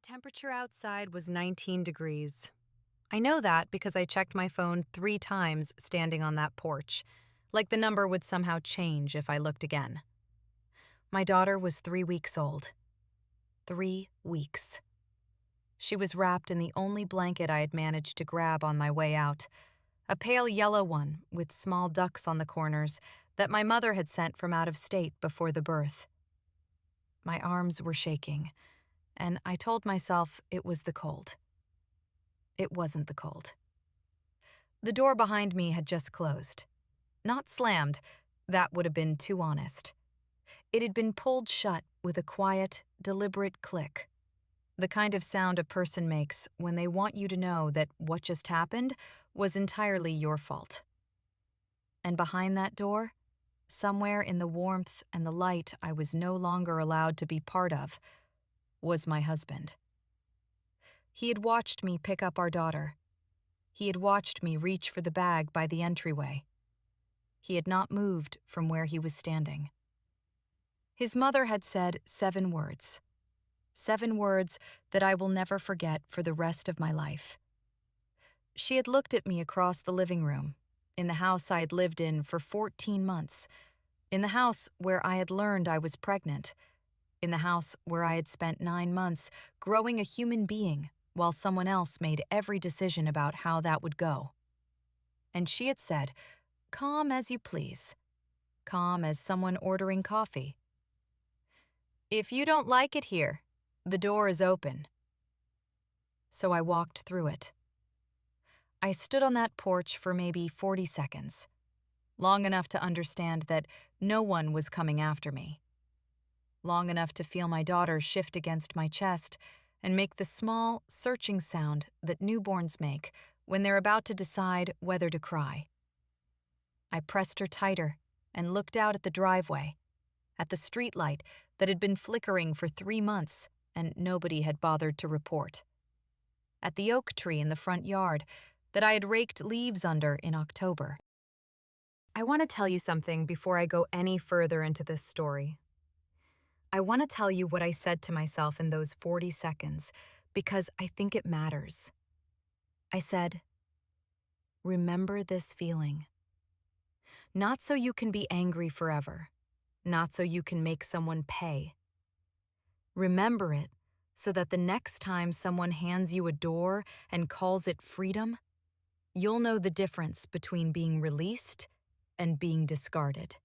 temperature outside was 19 degrees. I know that because I checked my phone 3 times standing on that porch, like the number would somehow change if I looked again. My daughter was 3 weeks old. 3 weeks. She was wrapped in the only blanket I had managed to grab on my way out, a pale yellow one with small ducks on the corners that my mother had sent from out of state before the birth. My arms were shaking, and I told myself it was the cold. It wasn't the cold. The door behind me had just closed. Not slammed, that would have been too honest. It had been pulled shut with a quiet, deliberate click. The kind of sound a person makes when they want you to know that what just happened was entirely your fault. And behind that door, somewhere in the warmth and the light I was no longer allowed to be part of, was my husband. He had watched me pick up our daughter. He had watched me reach for the bag by the entryway. He had not moved from where he was standing. His mother had said 7 words. 7 words that I will never forget for the rest of my life. She had looked at me across the living room, in the house I had lived in for 14 months, in the house where I had learned I was pregnant, in the house where I had spent 9 months growing a human being while someone else made every decision about how that would go. And she had said, calm as you please, calm as someone ordering coffee. If you don't like it here, the door is open. So I walked through it. I stood on that porch for maybe 40 seconds, long enough to understand that no one was coming after me, long enough to feel my daughter shift against my chest and make the small, searching sound that newborns make when they're about to decide whether to cry. I pressed her tighter and looked out at the driveway, at the streetlight that had been flickering for 3 months and nobody had bothered to report, at the oak tree in the front yard that I had raked leaves under in October. I want to tell you something before I go any further into this story. I want to tell you what I said to myself in those 40 seconds because I think it matters. I said, remember this feeling. Not so you can be angry forever, not so you can make someone pay. Remember it so that the next time someone hands you a door and calls it freedom, you'll know the difference between being released and being discarded.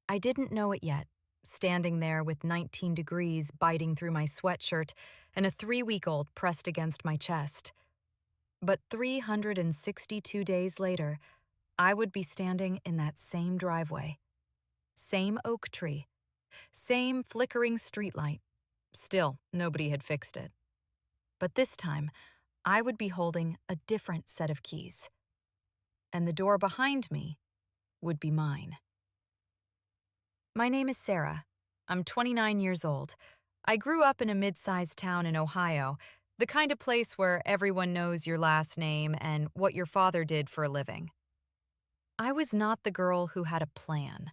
I didn't know it yet, standing there with 19 degrees biting through my sweatshirt and a 3-week-old pressed against my chest. But 362 days later, I would be standing in that same driveway, same oak tree, same flickering streetlight. Still, nobody had fixed it. But this time, I would be holding a different set of keys. And the door behind me would be mine. My name is Sarah. I'm 29 years old. I grew up in a mid-sized town in Ohio, the kind of place where everyone knows your last name and what your father did for a living. I was not the girl who had a plan.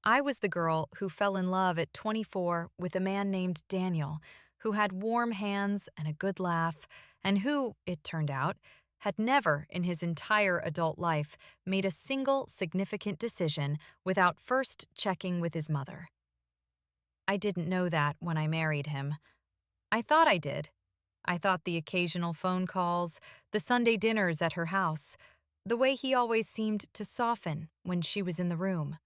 I was the girl who fell in love at 24 with a man named Daniel, who had warm hands and a good laugh, and who, it turned out, had never in his entire adult life made a single significant decision without first checking with his mother. I didn't know that when I married him. I thought I did. I thought the occasional phone calls, the Sunday dinners at her house, the way he always seemed to soften when she was in the room.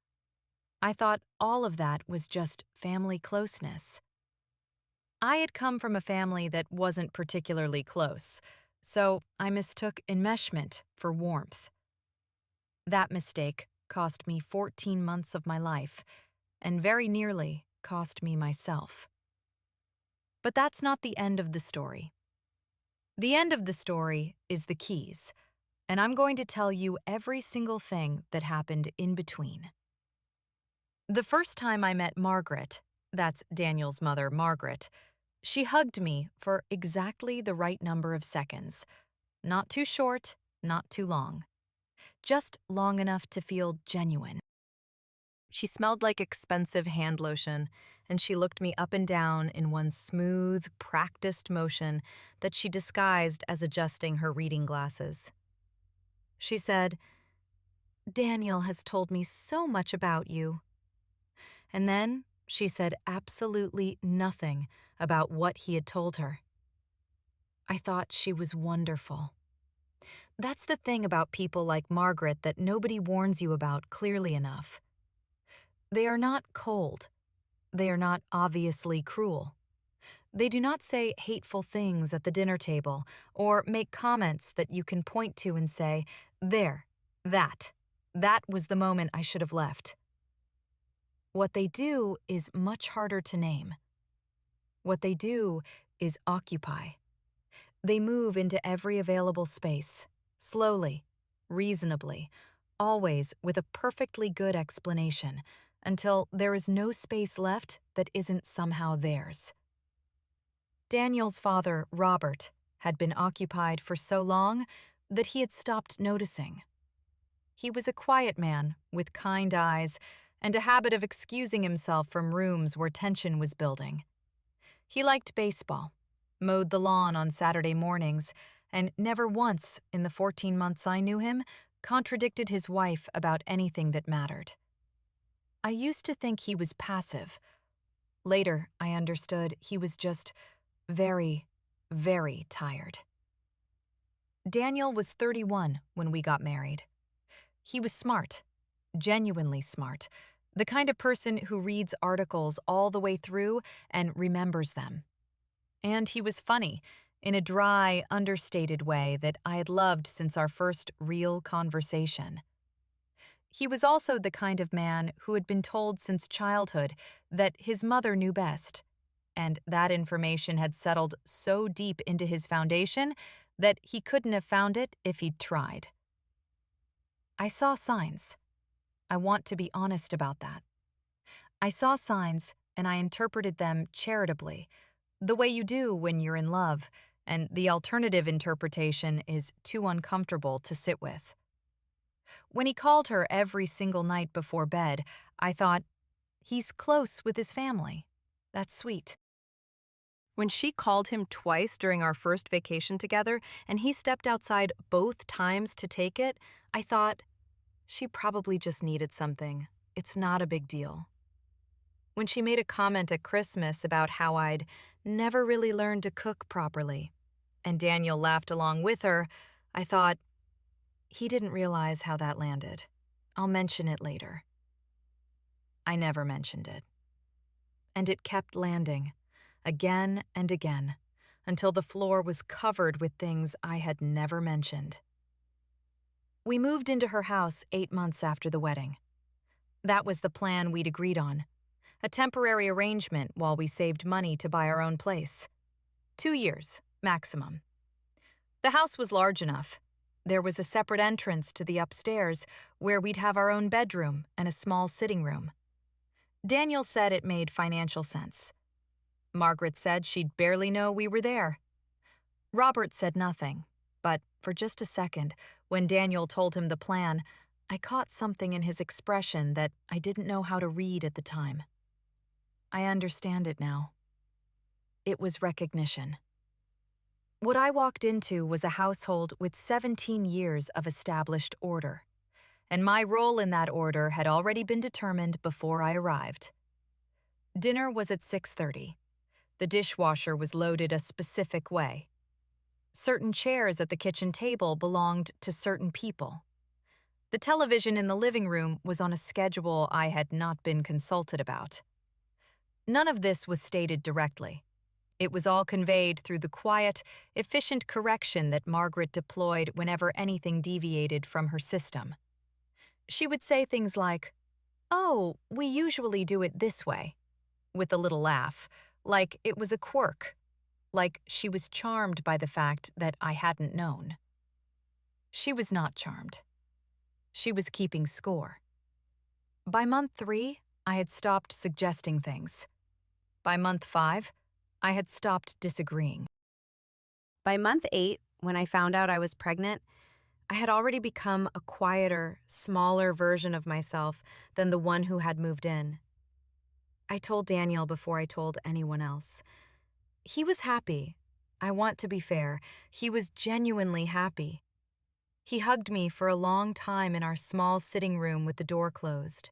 I thought all of that was just family closeness. I had come from a family that wasn't particularly close, so I mistook enmeshment for warmth. That mistake cost me 14 months of my life, and very nearly cost me myself. But that's not the end of the story. The end of the story is the keys, and I'm going to tell you every single thing that happened in between. The first time I met Margaret, that's Daniel's mother, Margaret, she hugged me for exactly the right number of seconds. Not too short, not too long. Just long enough to feel genuine. She smelled like expensive hand lotion, and she looked me up and down in one smooth, practiced motion that she disguised as adjusting her reading glasses. She said, "Daniel has told me so much about you." And then she said absolutely nothing about what he had told her. I thought she was wonderful. That's the thing about people like Margaret that nobody warns you about clearly enough. They are not cold. They are not obviously cruel. They do not say hateful things at the dinner table or make comments that you can point to and say, "There, that was the moment I should have left." What they do is much harder to name. What they do is occupy. They move into every available space, slowly, reasonably, always with a perfectly good explanation, until there is no space left that isn't somehow theirs. Daniel's father, Robert, had been occupied for so long that he had stopped noticing. He was a quiet man with kind eyes and a habit of excusing himself from rooms where tension was building. He liked baseball, mowed the lawn on Saturday mornings, and never once, in the 14 months I knew him, contradicted his wife about anything that mattered. I used to think he was passive. Later, I understood he was just very, very tired. Daniel was 31 when we got married. He was smart, genuinely smart, the kind of person who reads articles all the way through and remembers them. And he was funny, in a dry, understated way that I had loved since our first real conversation. He was also the kind of man who had been told since childhood that his mother knew best, and that information had settled so deep into his foundation that he couldn't have found it if he'd tried. I saw signs. I want to be honest about that. I saw signs, and I interpreted them charitably, the way you do when you're in love, and the alternative interpretation is too uncomfortable to sit with. When he called her every single night before bed, I thought, he's close with his family. That's sweet. When she called him twice during our first vacation together, and he stepped outside both times to take it, I thought, she probably just needed something. It's not a big deal. When she made a comment at Christmas about how I'd never really learned to cook properly, and Daniel laughed along with her, I thought, he didn't realize how that landed. I'll mention it later. I never mentioned it. And it kept landing, again and again, until the floor was covered with things I had never mentioned. We moved into her house 8 months after the wedding. That was the plan we'd agreed on, a temporary arrangement while we saved money to buy our own place. 2 years, maximum. The house was large enough. There was a separate entrance to the upstairs where we'd have our own bedroom and a small sitting room. Daniel said it made financial sense. Margaret said she'd barely know we were there. Robert said nothing, but for just a second, when Daniel told him the plan, I caught something in his expression that I didn't know how to read at the time. I understand it now. It was recognition. What I walked into was a household with 17 years of established order, and my role in that order had already been determined before I arrived. Dinner was at 6:30. The dishwasher was loaded a specific way. Certain chairs at the kitchen table belonged to certain people. The television in the living room was on a schedule I had not been consulted about. None of this was stated directly. It was all conveyed through the quiet, efficient correction that Margaret deployed whenever anything deviated from her system. She would say things like, "Oh, we usually do it this way," with a little laugh, like it was a quirk, like she was charmed by the fact that I hadn't known. She was not charmed. She was keeping score. By month 3, I had stopped suggesting things. By month 5, I had stopped disagreeing. By month 8, when I found out I was pregnant, I had already become a quieter, smaller version of myself than the one who had moved in. I told Daniel before I told anyone else. He was happy. I want to be fair. He was genuinely happy. He hugged me for a long time in our small sitting room with the door closed.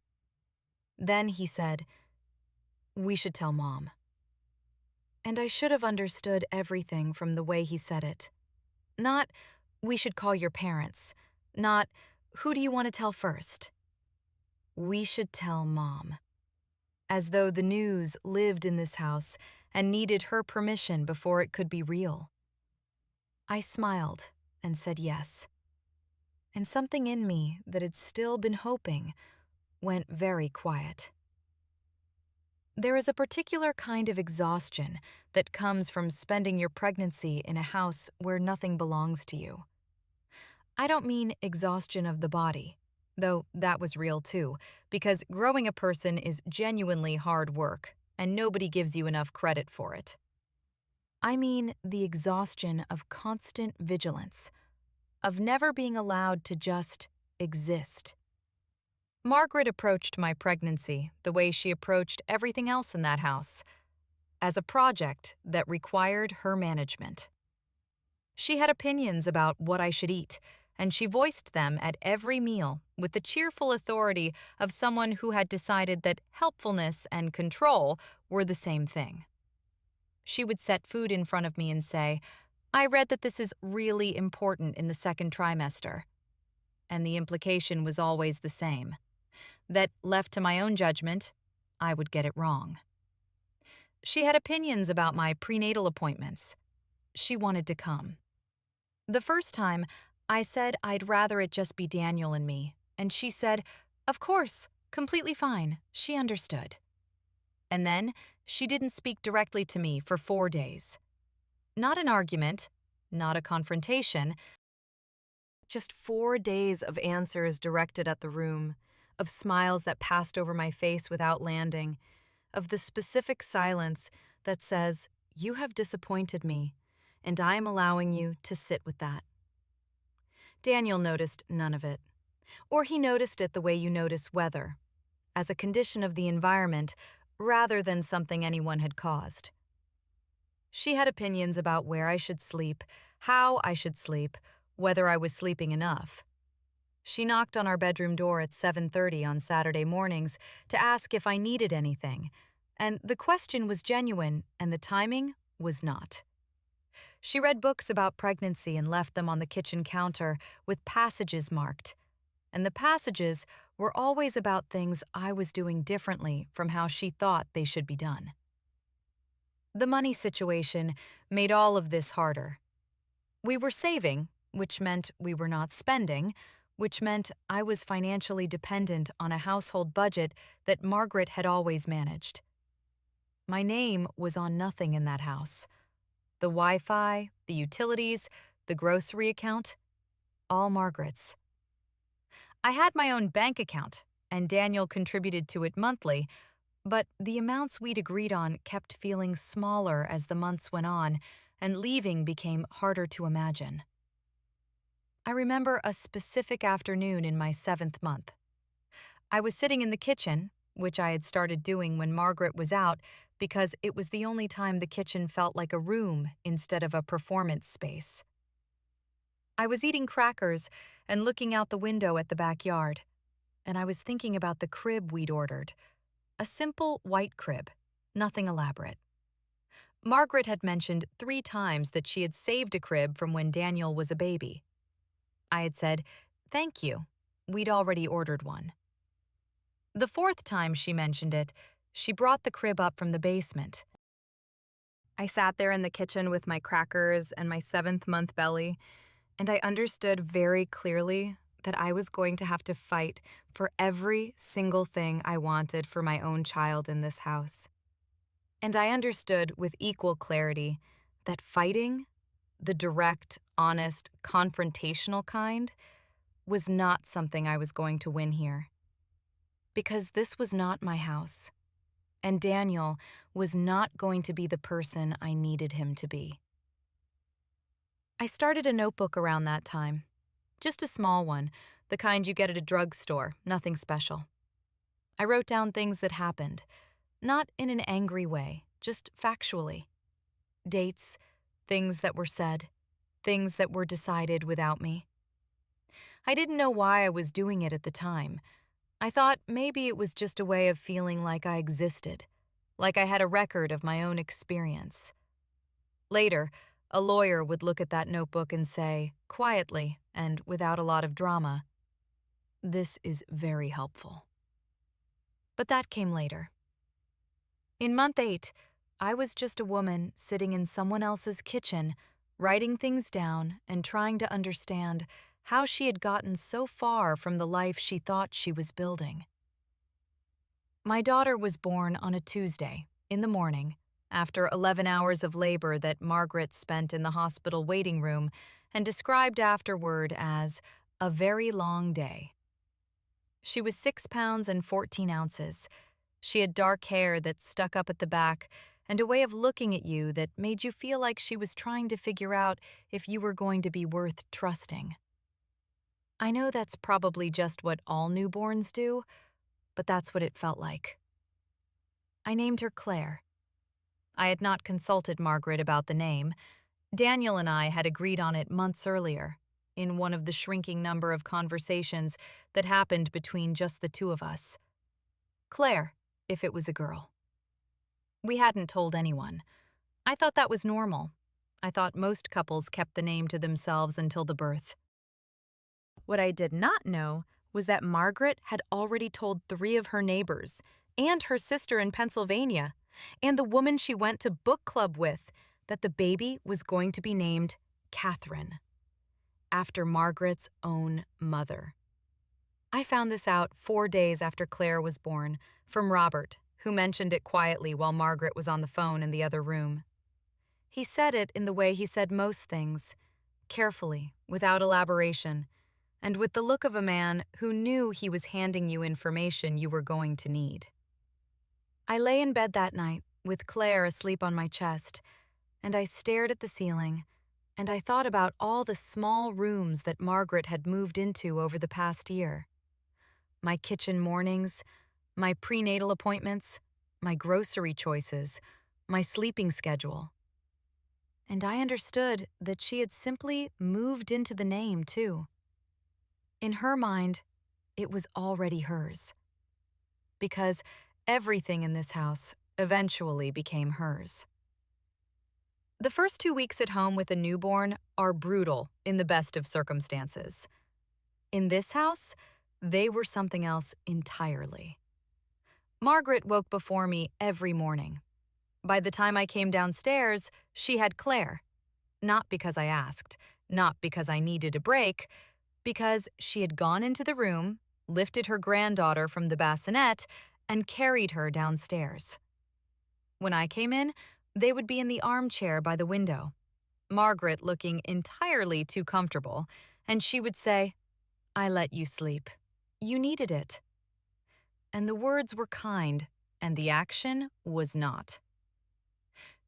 Then he said, "We should tell Mom." And I should have understood everything from the way he said it. Not, "We should call your parents." Not, "Who do you want to tell first?" We should tell Mom. As though the news lived in this house and needed her permission before it could be real. I smiled and said yes. And something in me that had still been hoping went very quiet. There is a particular kind of exhaustion that comes from spending your pregnancy in a house where nothing belongs to you. I don't mean exhaustion of the body, though that was real too, because growing a person is genuinely hard work, and nobody gives you enough credit for it. I mean the exhaustion of constant vigilance, of never being allowed to just exist. Margaret approached my pregnancy the way she approached everything else in that house, as a project that required her management. She had opinions about what I should eat, and she voiced them at every meal with the cheerful authority of someone who had decided that helpfulness and control were the same thing. She would set food in front of me and say, "I read that this is really important in the second trimester." And the implication was always the same, that left to my own judgment, I would get it wrong. She had opinions about my prenatal appointments. She wanted to come. The first time, I said I'd rather it just be Daniel and me, and she said, "Of course, completely fine." She understood. And then, she didn't speak directly to me for 4 days. Not an argument, not a confrontation, just 4 days of answers directed at the room, of smiles that passed over my face without landing, of the specific silence that says, "You have disappointed me, and I am allowing you to sit with that." Daniel noticed none of it. Or he noticed it the way you notice weather, as a condition of the environment rather than something anyone had caused. She had opinions about where I should sleep, how I should sleep, whether I was sleeping enough. She knocked on our bedroom door at 7:30 on Saturday mornings to ask if I needed anything, and the question was genuine and the timing was not. She read books about pregnancy and left them on the kitchen counter with passages marked, and the passages were always about things I was doing differently from how she thought they should be done. The money situation made all of this harder. We were saving, which meant we were not spending, which meant I was financially dependent on a household budget that Margaret had always managed. My name was on nothing in that house. The Wi-Fi, the utilities, the grocery account, all Margaret's. I had my own bank account, and Daniel contributed to it monthly, but the amounts we'd agreed on kept feeling smaller as the months went on, and leaving became harder to imagine. I remember a specific afternoon in my 7th month. I was sitting in the kitchen, which I had started doing when Margaret was out because it was the only time the kitchen felt like a room instead of a performance space. I was eating crackers and looking out the window at the backyard, and I was thinking about the crib we'd ordered. A simple white crib, nothing elaborate. Margaret had mentioned 3 times that she had saved a crib from when Daniel was a baby. I had said, "Thank you." We'd already ordered one. The 4th time she mentioned it, she brought the crib up from the basement. I sat there in the kitchen with my crackers and my 7th-month belly, and I understood very clearly that I was going to have to fight for every single thing I wanted for my own child in this house. And I understood with equal clarity that fighting, the direct, honest, confrontational kind, was not something I was going to win here. Because this was not my house, and Daniel was not going to be the person I needed him to be. I started a notebook around that time, Just a small one, the kind you get at a drugstore, nothing special. I wrote down things that happened, not in an angry way, just factually. Dates, things that were said, things that were decided without me. I didn't know why I was doing it at the time. I thought maybe it was just a way of feeling like I existed, like I had a record of my own experience. Later, a lawyer would look at that notebook and say, quietly and without a lot of drama, "This is very helpful." But that came later. In month 8, I was just a woman sitting in someone else's kitchen, writing things down and trying to understand how she had gotten so far from the life she thought she was building. My daughter was born on a Tuesday, in the morning, after 11 hours of labor that Margaret spent in the hospital waiting room and described afterward as a very long day. She was 6 pounds and 14 ounces. She had dark hair that stuck up at the back and a way of looking at you that made you feel like she was trying to figure out if you were going to be worth trusting. I know that's probably just what all newborns do, but that's what it felt like. I named her Claire. I had not consulted Margaret about the name. Daniel and I had agreed on it months earlier, in one of the shrinking number of conversations that happened between just the two of us. Claire, if it was a girl. We hadn't told anyone. I thought that was normal. I thought most couples kept the name to themselves until the birth. What I did not know was that Margaret had already told 3 of her neighbors, and her sister in Pennsylvania, and the woman she went to book club with, that the baby was going to be named Catherine, after Margaret's own mother. I found this out 4 days after Claire was born, from Robert, who mentioned it quietly while Margaret was on the phone in the other room. He said it in the way he said most things, carefully, without elaboration, and with the look of a man who knew he was handing you information you were going to need. I lay in bed that night, with Claire asleep on my chest, and I stared at the ceiling, and I thought about all the small rooms that Margaret had moved into over the past year. My kitchen mornings, my prenatal appointments, my grocery choices, my sleeping schedule. And I understood that she had simply moved into the name, too. In her mind, it was already hers. Because everything in this house eventually became hers. The first 2 weeks at home with a newborn are brutal in the best of circumstances. In this house, they were something else entirely. Margaret woke before me every morning. By the time I came downstairs, she had Claire. Not because I asked, not because I needed a break, because she had gone into the room, lifted her granddaughter from the bassinet, and carried her downstairs. When I came in, they would be in the armchair by the window, Margaret looking entirely too comfortable, and she would say, "I let you sleep. You needed it." And the words were kind, and the action was not.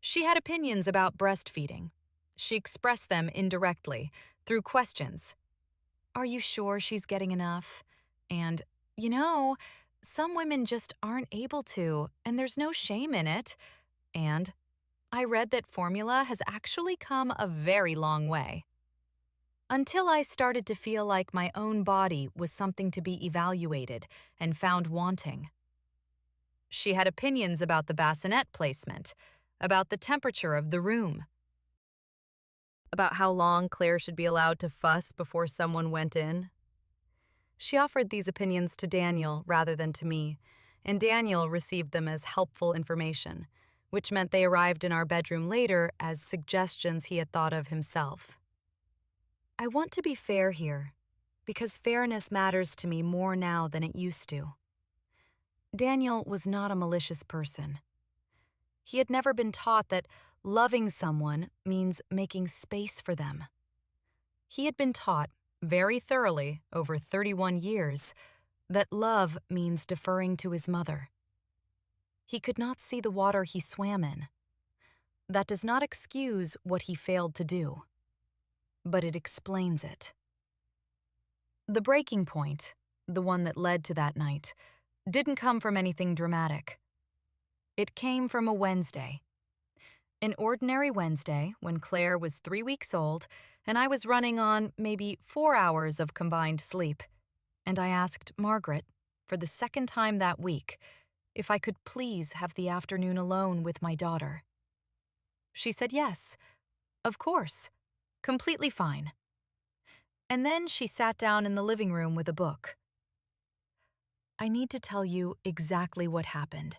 She had opinions about breastfeeding. She expressed them indirectly, through questions. "Are you sure she's getting enough?" And, some women just aren't able to, and there's no shame in it. And, "I read that formula has actually come a very long way." Until I started to feel like my own body was something to be evaluated and found wanting. She had opinions about the bassinet placement, about the temperature of the room, about how long Claire should be allowed to fuss before someone went in. She offered these opinions to Daniel rather than to me, and Daniel received them as helpful information, which meant they arrived in our bedroom later as suggestions he had thought of himself. I want to be fair here, because fairness matters to me more now than it used to. Daniel was not a malicious person. He had never been taught that loving someone means making space for them. He had been taught, very thoroughly, over 31 years, that love means deferring to his mother. He could not see the water he swam in. That does not excuse what he failed to do, but it explains it. The breaking point, the one that led to that night, didn't come from anything dramatic. It came from a Wednesday. An ordinary Wednesday when Claire was 3 weeks old and I was running on maybe 4 hours of combined sleep, and I asked Margaret, for the second time that week, if I could please have the afternoon alone with my daughter. She said yes, of course, completely fine. And then she sat down in the living room with a book. I need to tell you exactly what happened,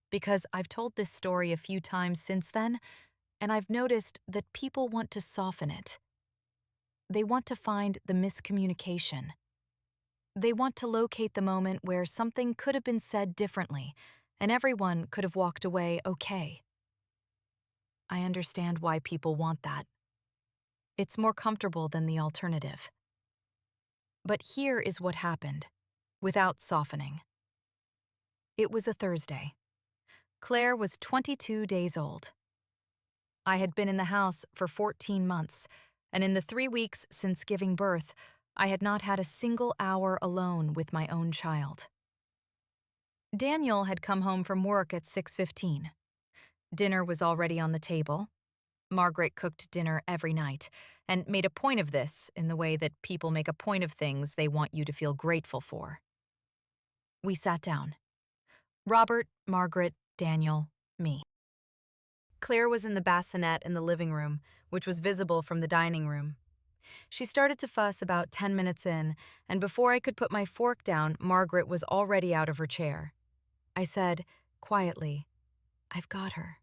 because I've told this story a few times since then, and I've noticed that people want to soften it. They want to find the miscommunication. They want to locate the moment where something could have been said differently, and everyone could have walked away okay. I understand why people want that. It's more comfortable than the alternative. But here is what happened, without softening. It was a Thursday. Claire was 22 days old. I had been in the house for 14 months, and in the 3 weeks since giving birth, I had not had a single hour alone with my own child. Daniel had come home from work at 6:15. Dinner was already on the table. Margaret cooked dinner every night, and made a point of this in the way that people make a point of things they want you to feel grateful for. We sat down. Robert, Margaret, Daniel, me. Claire was in the bassinet in the living room, which was visible from the dining room. She started to fuss about 10 minutes in, and before I could put my fork down, Margaret was already out of her chair. I said, quietly, "I've got her."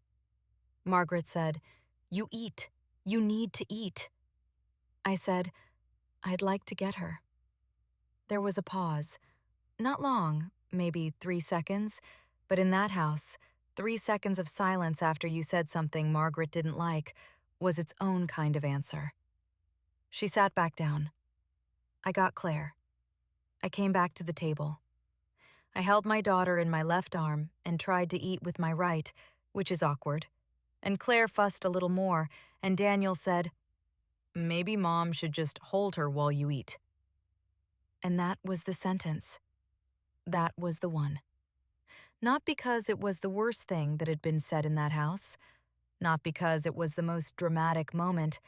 Margaret said, "You eat. You need to eat." I said, "I'd like to get her." There was a pause. Not long, maybe 3 seconds, but in that house, 3 seconds of silence after you said something Margaret didn't like was its own kind of answer. She sat back down. I got Claire. I came back to the table. I held my daughter in my left arm and tried to eat with my right, which is awkward. And Claire fussed a little more, and Daniel said, "Maybe Mom should just hold her while you eat." And that was the sentence. That was the one. Not because it was the worst thing that had been said in that house, not because it was the most dramatic moment,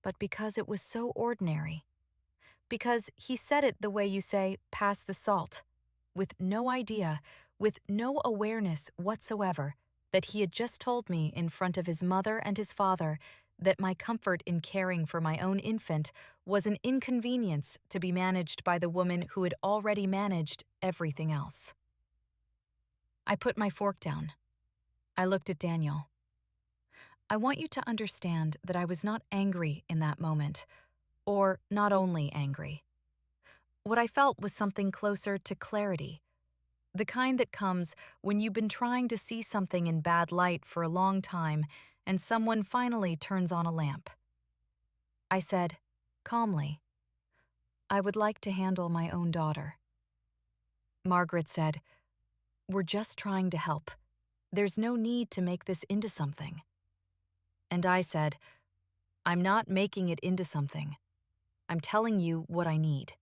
but because it was so ordinary. Because he said it the way you say, "pass the salt," with no idea, with no awareness whatsoever, that he had just told me in front of his mother and his father that my comfort in caring for my own infant was an inconvenience to be managed by the woman who had already managed everything else. I put my fork down. I looked at Daniel. I want you to understand that I was not angry in that moment, or not only angry. What I felt was something closer to clarity, the kind that comes when you've been trying to see something in bad light for a long time and someone finally turns on a lamp. I said, calmly, "I would like to handle my own daughter." Margaret said, "We're just trying to help. There's no need to make this into something." And I said, "I'm not making it into something. I'm telling you what I need."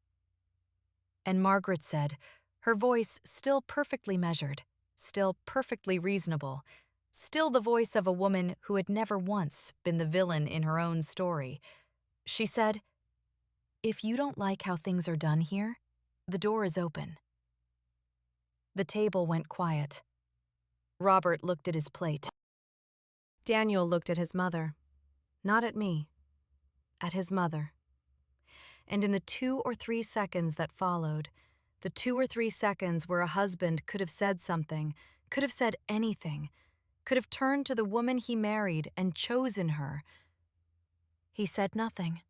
And Margaret said, her voice still perfectly measured, still perfectly reasonable, still the voice of a woman who had never once been the villain in her own story. She said, "If you don't like how things are done here, the door is open." The table went quiet. Robert looked at his plate. Daniel looked at his mother. Not at me. At his mother. And in the 2 or 3 seconds that followed, the 2 or 3 seconds where a husband could have said something, could have said anything, could have turned to the woman he married and chosen her, he said nothing.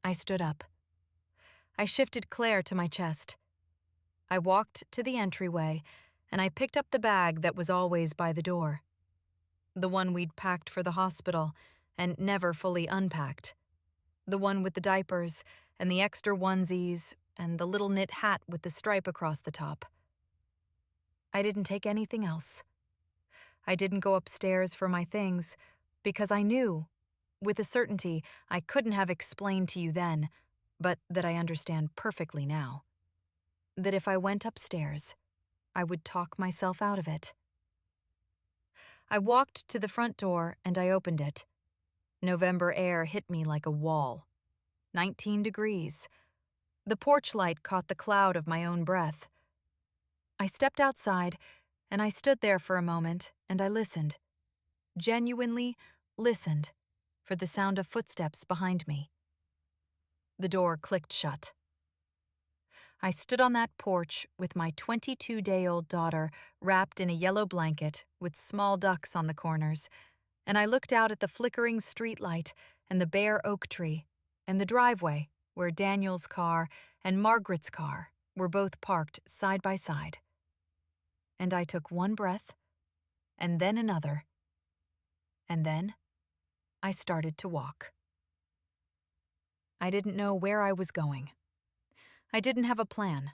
I stood up. I shifted Claire to my chest. I walked to the entryway, and I picked up the bag that was always by the door. The one we'd packed for the hospital and never fully unpacked. The one with the diapers and the extra onesies and the little knit hat with the stripe across the top. I didn't take anything else. I didn't go upstairs for my things because I knew, with a certainty I couldn't have explained to you then, but that I understand perfectly now. That if I went upstairs, I would talk myself out of it. I walked to the front door and I opened it. November air hit me like a wall. 19 degrees. The porch light caught the cloud of my own breath. I stepped outside, and I stood there for a moment, and I listened. Genuinely listened for the sound of footsteps behind me. The door clicked shut. I stood on that porch with my 22-day-old daughter wrapped in a yellow blanket with small ducks on the corners, and I looked out at the flickering streetlight and the bare oak tree and the driveway where Daniel's car and Margaret's car were both parked side by side. And I took one breath, and then another, and then I started to walk. I didn't know where I was going. I didn't have a plan.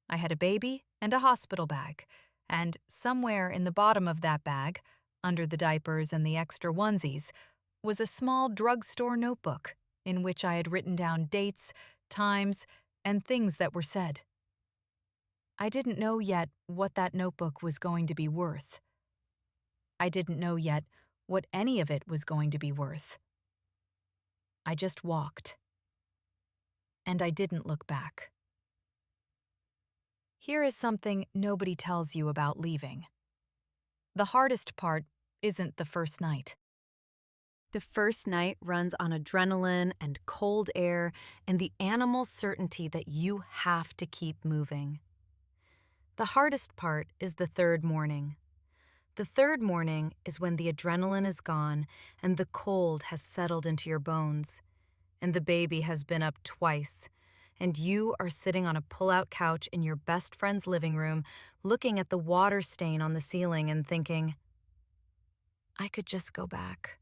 I had a baby and a hospital bag, and somewhere in the bottom of that bag, under the diapers and the extra onesies, was a small drugstore notebook in which I had written down dates, times, and things that were said. I didn't know yet what that notebook was going to be worth. I didn't know yet what any of it was going to be worth. I just walked. And I didn't look back. Here is something nobody tells you about leaving. The hardest part isn't the first night. The first night runs on adrenaline and cold air and the animal certainty that you have to keep moving. The hardest part is the third morning. The third morning is when the adrenaline is gone and the cold has settled into your bones, and the baby has been up twice, and you are sitting on a pull-out couch in your best friend's living room, looking at the water stain on the ceiling and thinking, I could just go back.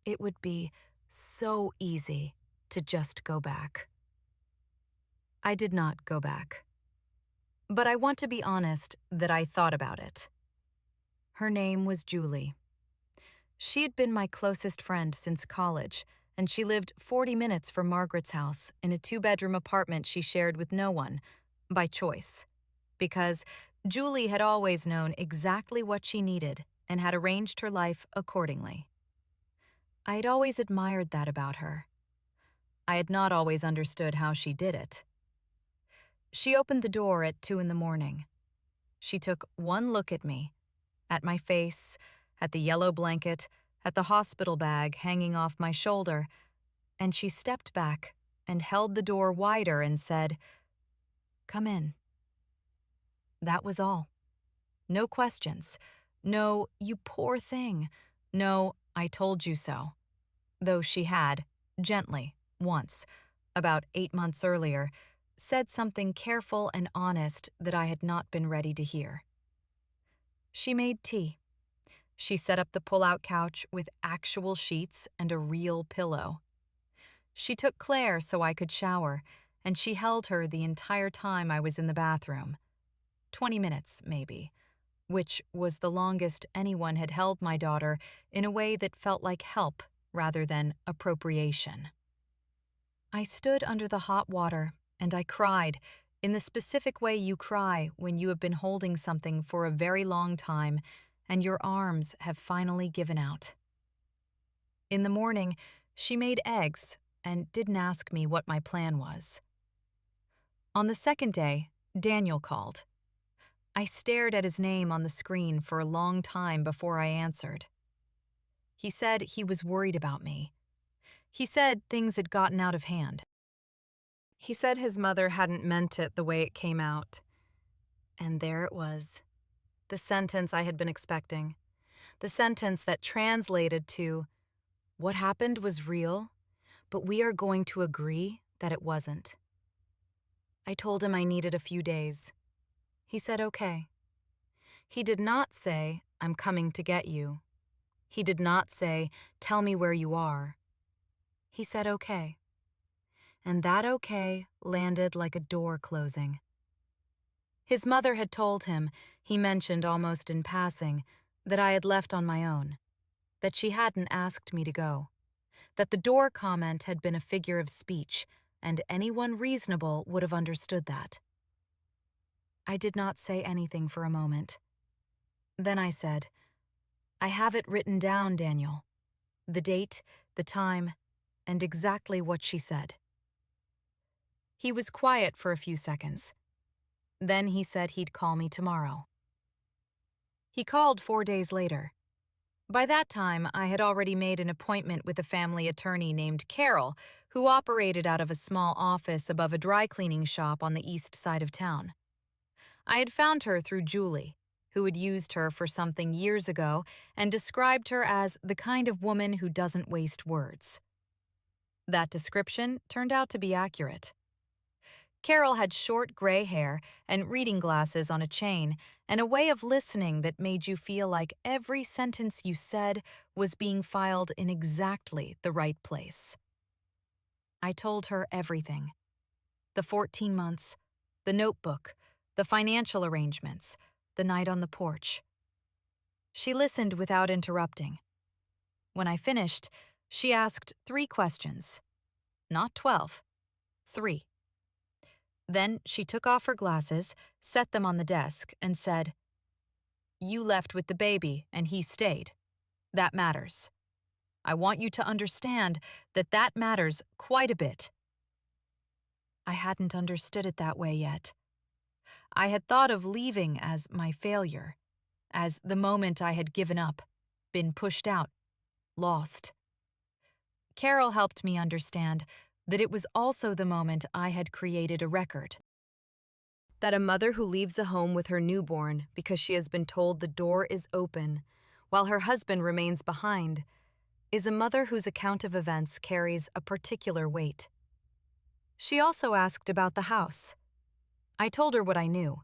It would be so easy to just go back. I did not go back. But I want to be honest that I thought about it. Her name was Julie. She had been my closest friend since college, and she lived 40 minutes from Margaret's house in a 2-bedroom apartment she shared with no one, by choice, because Julie had always known exactly what she needed and had arranged her life accordingly. I had always admired that about her. I had not always understood how she did it. She opened the door at 2 a.m. She took one look at me, at my face, at the yellow blanket, at the hospital bag hanging off my shoulder, and she stepped back and held the door wider and said, "Come in." That was all. No questions. No, "You poor thing." No, "I told you so." Though she had, gently, once, about 8 months earlier, said something careful and honest that I had not been ready to hear. She made tea. She set up the pull-out couch with actual sheets and a real pillow. She took Claire so I could shower, and she held her the entire time I was in the bathroom. 20 minutes, maybe, which was the longest anyone had held my daughter in a way that felt like help rather than appropriation. I stood under the hot water and I cried in the specific way you cry when you have been holding something for a very long time and your arms have finally given out. In the morning, she made eggs and didn't ask me what my plan was. On the second day, Daniel called. I stared at his name on the screen for a long time before I answered. He said he was worried about me. He said things had gotten out of hand. He said his mother hadn't meant it the way it came out. And there it was, the sentence I had been expecting. The sentence that translated to, what happened was real, but we are going to agree that it wasn't. I told him I needed a few days. He said okay. He did not say, I'm coming to get you. He did not say, tell me where you are. He said okay. And that okay landed like a door closing. His mother had told him, he mentioned almost in passing, that I had left on my own, that she hadn't asked me to go, that the door comment had been a figure of speech, and anyone reasonable would have understood that. I did not say anything for a moment. Then I said, "I have it written down, Daniel. The date, the time, and exactly what she said." He was quiet for a few seconds. Then he said he'd call me tomorrow. He called 4 days later. By that time, I had already made an appointment with a family attorney named Carol, who operated out of a small office above a dry cleaning shop on the east side of town. I had found her through Julie, who had used her for something years ago and described her as the kind of woman who doesn't waste words. That description turned out to be accurate. Carol had short gray hair and reading glasses on a chain and a way of listening that made you feel like every sentence you said was being filed in exactly the right place. I told her everything. The 14 months, the notebook, the financial arrangements, the night on the porch. She listened without interrupting. When I finished, she asked 3 questions. Not 12. 3. Then she took off her glasses, set them on the desk, and said, "You left with the baby, and he stayed. That matters. I want you to understand that that matters quite a bit." I hadn't understood it that way yet. I had thought of leaving as my failure, as the moment I had given up, been pushed out, lost. Carol helped me understand that it was also the moment I had created a record. That a mother who leaves a home with her newborn because she has been told the door is open, while her husband remains behind, is a mother whose account of events carries a particular weight. She also asked about the house. I told her what I knew,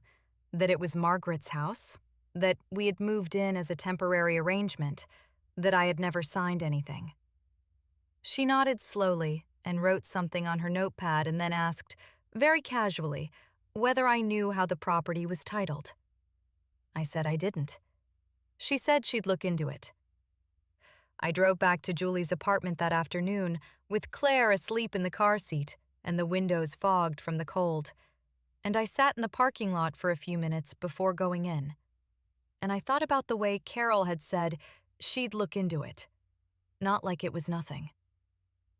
that it was Margaret's house, that we had moved in as a temporary arrangement, that I had never signed anything. She nodded slowly and wrote something on her notepad and then asked, very casually, whether I knew how the property was titled. I said I didn't. She said she'd look into it. I drove back to Julie's apartment that afternoon, with Claire asleep in the car seat and the windows fogged from the cold, and I sat in the parking lot for a few minutes before going in. And I thought about the way Carol had said she'd look into it, not like it was nothing.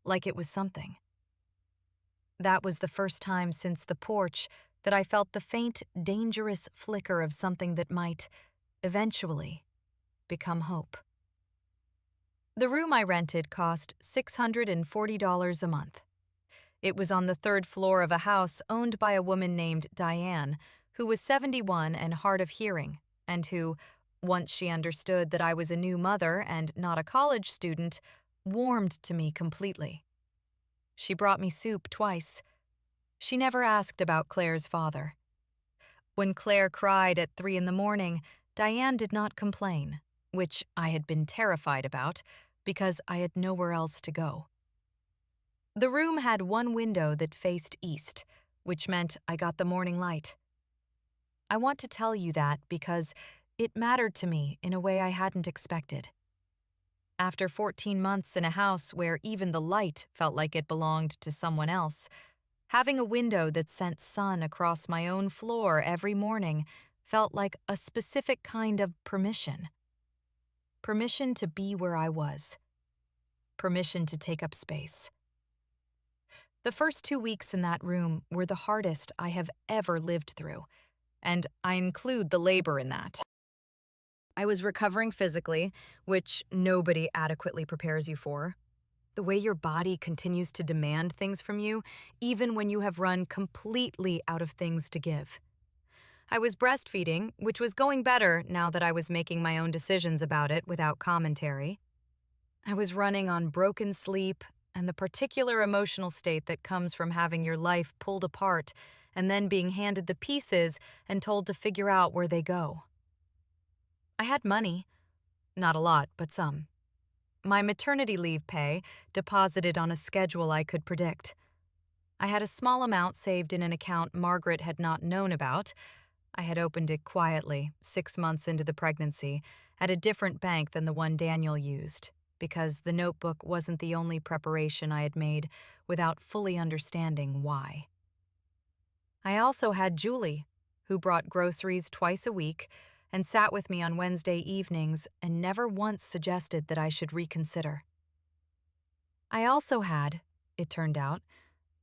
Like it was something. That was the first time since the porch that I felt the faint, dangerous flicker of something that might, eventually, become hope. The room I rented cost $640 a month. It was on the 3rd floor of a house owned by a woman named Diane, who was 71 and hard of hearing, and who, once she understood that I was a new mother and not a college student, warmed to me completely. She brought me soup twice. She never asked about Claire's father. When Claire cried at 3 in the morning, Diane did not complain, which I had been terrified about because I had nowhere else to go. The room had one window that faced east, which meant I got the morning light. I want to tell you that because it mattered to me in a way I hadn't expected. After 14 months in a house where even the light felt like it belonged to someone else, having a window that sent sun across my own floor every morning felt like a specific kind of permission. Permission to be where I was. Permission to take up space. The first 2 weeks in that room were the hardest I have ever lived through, and I include the labor in that. I was recovering physically, which nobody adequately prepares you for. The way your body continues to demand things from you, even when you have run completely out of things to give. I was breastfeeding, which was going better now that I was making my own decisions about it without commentary. I was running on broken sleep and the particular emotional state that comes from having your life pulled apart and then being handed the pieces and told to figure out where they go. I had money. Not a lot, but some. My maternity leave pay, deposited on a schedule I could predict. I had a small amount saved in an account Margaret had not known about. I had opened it quietly, 6 months into the pregnancy, at a different bank than the one Daniel used, because the notebook wasn't the only preparation I had made without fully understanding why. I also had Julie, who brought groceries twice a week and sat with me on Wednesday evenings and never once suggested that I should reconsider. I also had, it turned out,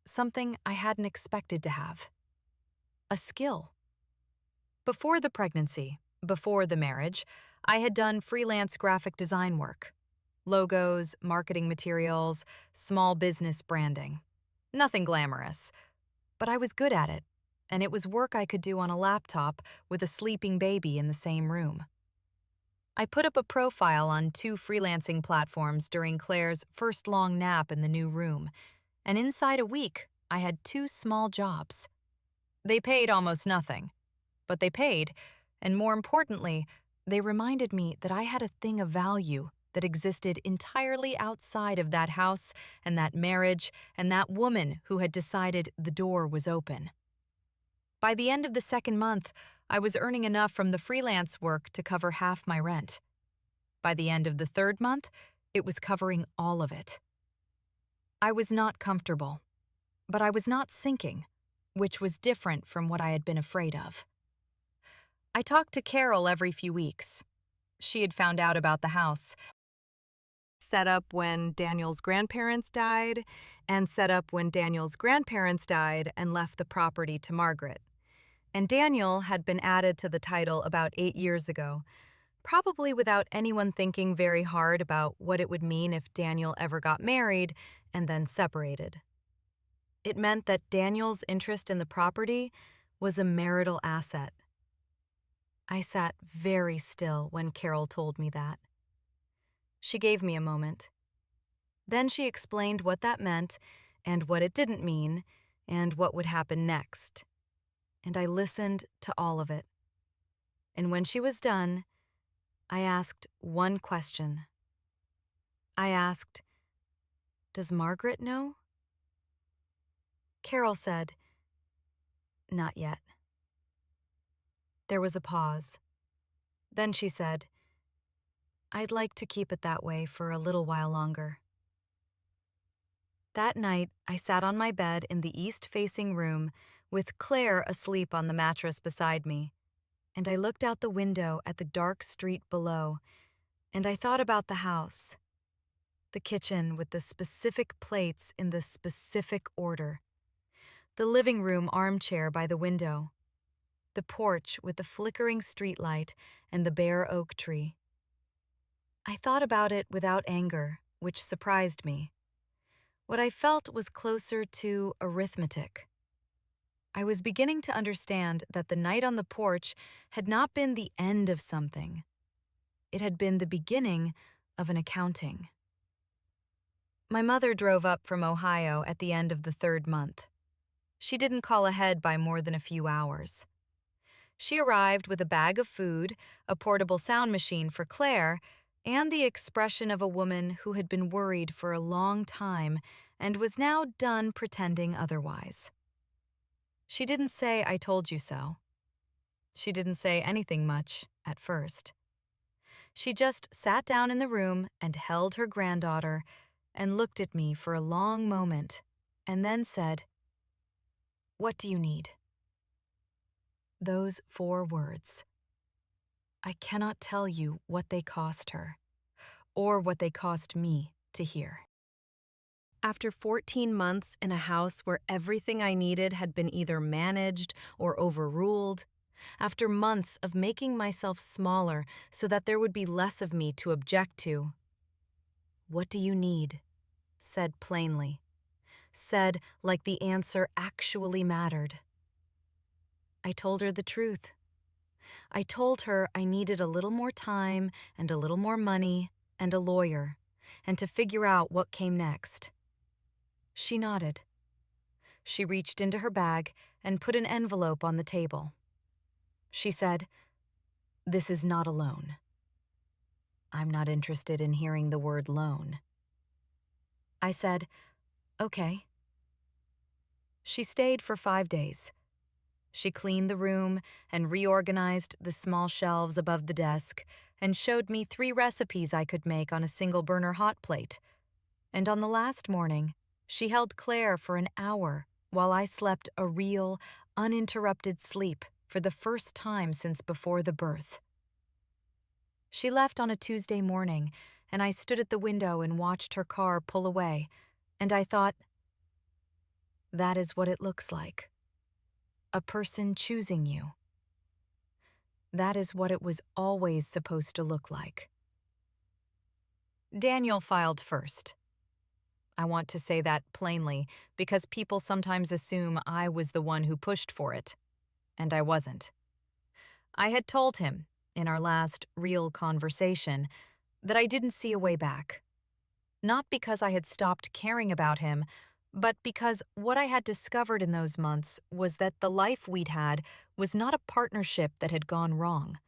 something I hadn't expected to have: a skill. Before the pregnancy, before the marriage, I had done freelance graphic design work: logos, marketing materials, small business branding. Nothing glamorous, but I was good at it, and it was work I could do on a laptop with a sleeping baby in the same room. I put up a profile on 2 freelancing platforms during Claire's first long nap in the new room, and inside a week, I had 2 small jobs. They paid almost nothing, but they paid, and more importantly, they reminded me that I had a thing of value that existed entirely outside of that house and that marriage and that woman who had decided the door was open. By the end of the second month, I was earning enough from the freelance work to cover half my rent. By the end of the third month, it was covering all of it. I was not comfortable, but I was not sinking, which was different from what I had been afraid of. I talked to Carol every few weeks. She had found out about the house, set up when Daniel's grandparents died, and set up when Daniel's grandparents died and left the property to Margaret. And Daniel had been added to the title about 8 years ago, probably without anyone thinking very hard about what it would mean if Daniel ever got married and then separated. It meant that Daniel's interest in the property was a marital asset. I sat very still when Carol told me that. She gave me a moment. Then she explained what that meant and what it didn't mean and what would happen next. And I listened to all of it. And when she was done, I asked one question. I asked, "Does Margaret know?" Carol said, "Not yet." There was a pause. Then she said, "I'd like to keep it that way for a little while longer." That night, I sat on my bed in the east-facing room with Claire asleep on the mattress beside me, and I looked out the window at the dark street below, and I thought about the house, the kitchen with the specific plates in the specific order, the living room armchair by the window, the porch with the flickering streetlight and the bare oak tree. I thought about it without anger, which surprised me. What I felt was closer to arithmetic. I was beginning to understand that the night on the porch had not been the end of something. It had been the beginning of an accounting. My mother drove up from Ohio at the end of the third month. She didn't call ahead by more than a few hours. She arrived with a bag of food, a portable sound machine for Claire, and the expression of a woman who had been worried for a long time and was now done pretending otherwise. She didn't say, "I told you so." She didn't say anything much at first. She just sat down in the room and held her granddaughter and looked at me for a long moment and then said, "What do you need?" Those 4 words. I cannot tell you what they cost her, or what they cost me to hear. After 14 months in a house where everything I needed had been either managed or overruled, after months of making myself smaller so that there would be less of me to object to, "What do you need?" said plainly, said like the answer actually mattered. I told her the truth. I told her I needed a little more time and a little more money and a lawyer, and to figure out what came next. She nodded. She reached into her bag and put an envelope on the table. She said, "This is not a loan." I'm not interested in hearing the word loan. I said, "Okay." She stayed for 5 days. She cleaned the room and reorganized the small shelves above the desk and showed me 3 recipes I could make on a single-burner hot plate. And on the last morning, she held Claire for an hour while I slept a real, uninterrupted sleep for the first time since before the birth. She left on a Tuesday morning, and I stood at the window and watched her car pull away, and I thought, that is what it looks like. A person choosing you. That is what it was always supposed to look like. Daniel filed first. I want to say that plainly because people sometimes assume I was the one who pushed for it, and I wasn't. I had told him, in our last real conversation, that I didn't see a way back. Not because I had stopped caring about him, but because what I had discovered in those months was that the life we'd had was not a partnership that had gone wrong.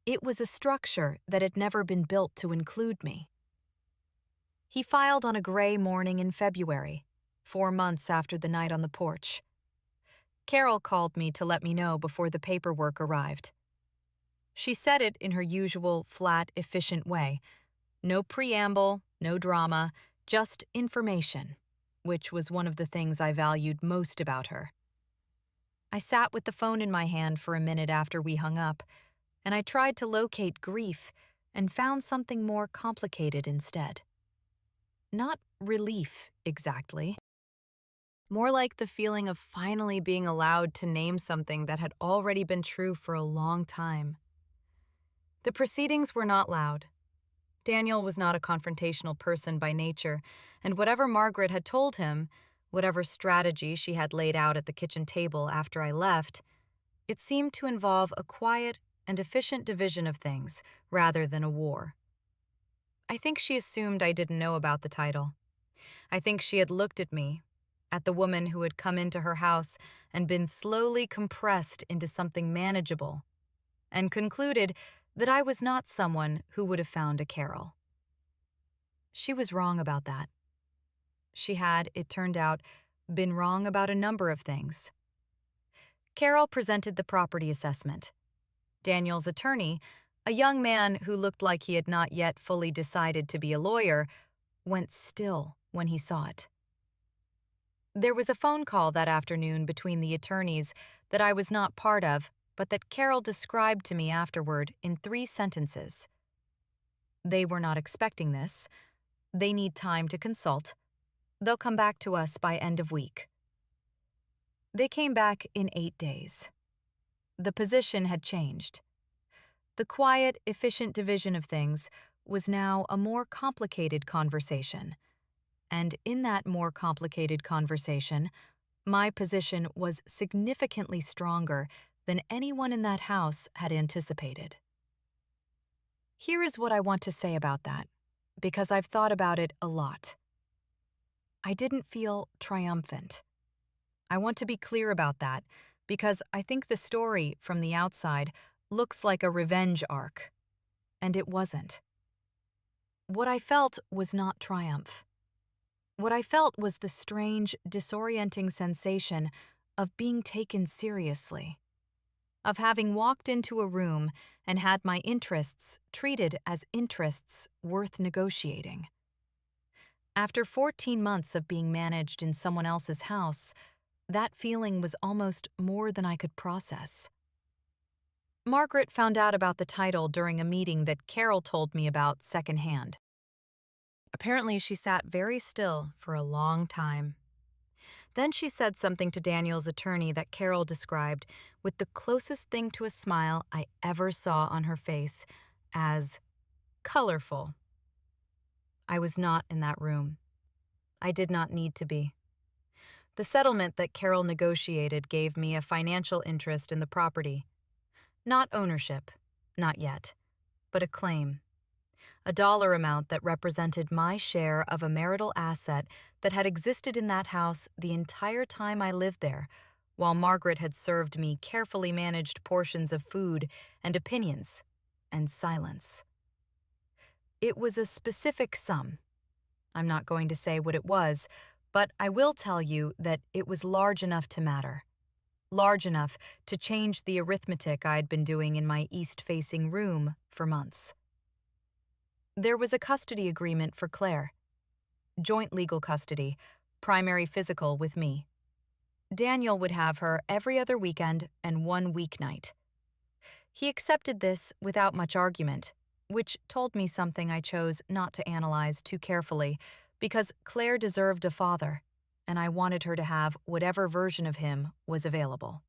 It was a structure that had never been built to include me. He filed on a gray morning in February, 4 months after the night on the porch. Carol called me to let me know before the paperwork arrived. She said it in her usual flat, efficient way. No preamble, no drama, just information, which was one of the things I valued most about her. I sat with the phone in my hand for a minute after we hung up, and I tried to locate grief and found something more complicated instead. Not relief, exactly. More like the feeling of finally being allowed to name something that had already been true for a long time. The proceedings were not loud. Daniel was not a confrontational person by nature, and whatever Margaret had told him, whatever strategy she had laid out at the kitchen table after I left, it seemed to involve a quiet and efficient division of things rather than a war. I think she assumed I didn't know about the title. I think she had looked at me, at the woman who had come into her house and been slowly compressed into something manageable, and concluded that I was not someone who would have found a Carol. She was wrong about that. She had, it turned out, been wrong about a number of things. Carol presented the property assessment. Daniel's attorney, a young man who looked like he had not yet fully decided to be a lawyer, went still when he saw it. There was a phone call that afternoon between the attorneys that I was not part of, but that Carol described to me afterward in 3 sentences. They were not expecting this. They need time to consult. They'll come back to us by end of week. They came back in 8 days. The position had changed. The quiet, efficient division of things was now a more complicated conversation. And in that more complicated conversation, my position was significantly stronger than anyone in that house had anticipated. Here is what I want to say about that, because I've thought about it a lot. I didn't feel triumphant. I want to be clear about that, because I think the story, from the outside, looks like a revenge arc, and it wasn't. What I felt was not triumph. What I felt was the strange, disorienting sensation of being taken seriously, of having walked into a room and had my interests treated as interests worth negotiating. After 14 months of being managed in someone else's house, that feeling was almost more than I could process. Margaret found out about the title during a meeting that Carol told me about secondhand. Apparently, she sat very still for a long time. Then she said something to Daniel's attorney that Carol described with the closest thing to a smile I ever saw on her face as colorful. I was not in that room. I did not need to be. The settlement that Carol negotiated gave me a financial interest in the property. Not ownership, not yet, but a claim. A dollar amount that represented my share of a marital asset that had existed in that house the entire time I lived there, while Margaret had served me carefully managed portions of food and opinions and silence. It was a specific sum. I'm not going to say what it was, but I will tell you that it was large enough to matter. large enough to change the arithmetic I'd been doing in my east-facing room for months. There was a custody agreement for Claire, joint legal custody, primary physical with me. Daniel would have her every other weekend and one weeknight. He accepted this without much argument, which told me something I chose not to analyze too carefully, because Claire deserved a father, and I wanted her to have whatever version of him was available.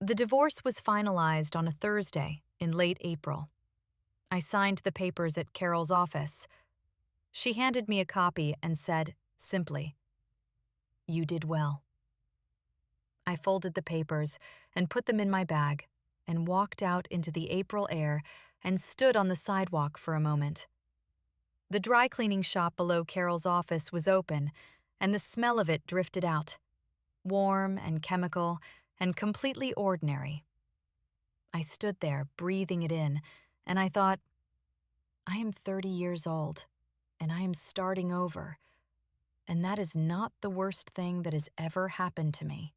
The divorce was finalized on a Thursday in late April. I signed the papers at Carol's office. She handed me a copy and said, simply, "You did well." I folded the papers and put them in my bag and walked out into the April air and stood on the sidewalk for a moment. The dry cleaning shop below Carol's office was open, and the smell of it drifted out, warm and chemical and completely ordinary. I stood there, breathing it in, and I thought, I am 30 years old, and I am starting over, and that is not the worst thing that has ever happened to me.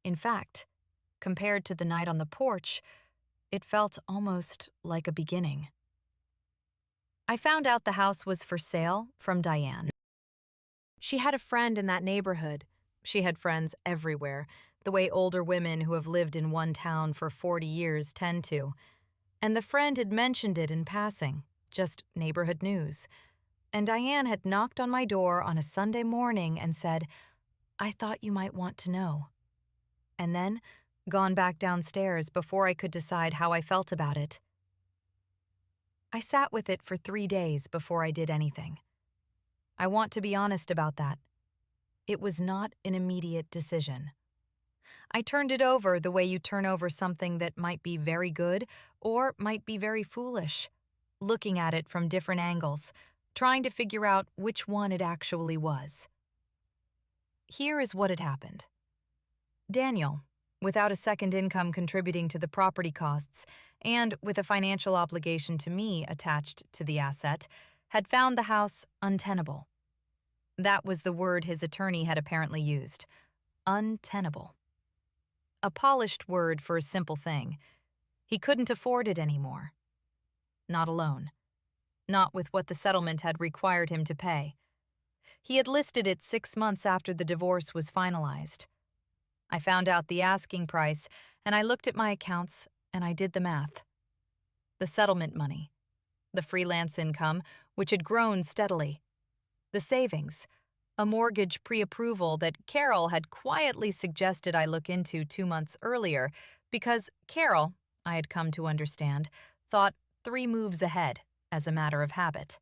In fact, compared to the night on the porch, it felt almost like a beginning. I found out the house was for sale from Diane. She had a friend in that neighborhood. She had friends everywhere, the way older women who have lived in one town for 40 years tend to. And the friend had mentioned it in passing, just neighborhood news. And Diane had knocked on my door on a Sunday morning and said, "I thought you might want to know." And then gone back downstairs before I could decide how I felt about it. I sat with it for 3 days before I did anything. I want to be honest about that. It was not an immediate decision. I turned it over the way you turn over something that might be very good or might be very foolish, looking at it from different angles, trying to figure out which one it actually was. Here is what had happened. Daniel, without a second income contributing to the property costs and with a financial obligation to me attached to the asset, had found the house untenable. That was the word his attorney had apparently used, untenable. A polished word for a simple thing. He couldn't afford it anymore. Not alone. Not with what the settlement had required him to pay. He had listed it 6 months after the divorce was finalized. I found out the asking price, and I looked at my accounts, and I did the math. The settlement money. The freelance income, which had grown steadily. The savings. A mortgage pre-approval that Carol had quietly suggested I look into 2 months earlier because Carol, I had come to understand, thought 3 moves ahead as a matter of habit.